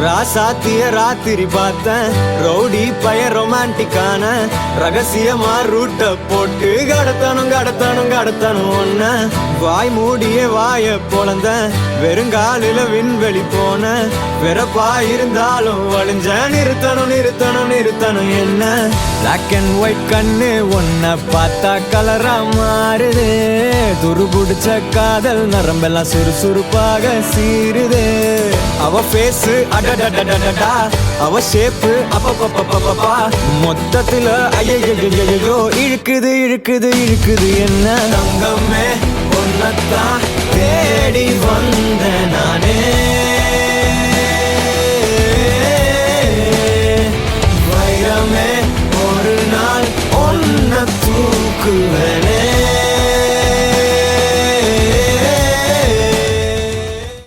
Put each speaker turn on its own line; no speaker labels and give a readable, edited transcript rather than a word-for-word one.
ராசாத்திய ராத்திரி பார்த்தேன் ரவுடி பய ரொமான்டிக்கான ரகசியமா ரூட்ட போட்டு கடத்தணும் ஒன்ன வாய் மூடிய வாய பொழந்த வெறுங்காலில விண்வெளி போன வெறப்பா இருந்தாலும் வழிஞ்ச நிறுத்தணும் என்ன பிளாக் அண்ட் ஒயிட் கண்ணு ஒன்ன பார்த்தா கலரா மாறுது துருபுடிச்ச காதல் நரம்பெல்லாம் சுறுசுறுப்பாக சீருது அவ பேசு அடடடடடா அவ ஷேப்பு அப்பப்பப்பப்பப்பா மொத்தத்துல ஐயோ இழுக்குது என்ன தங்கமே ஒன்னத்தான் தேடி வந்த நானே வைரமே ஒரு நாள் ஒன்ன தூக்குவேன்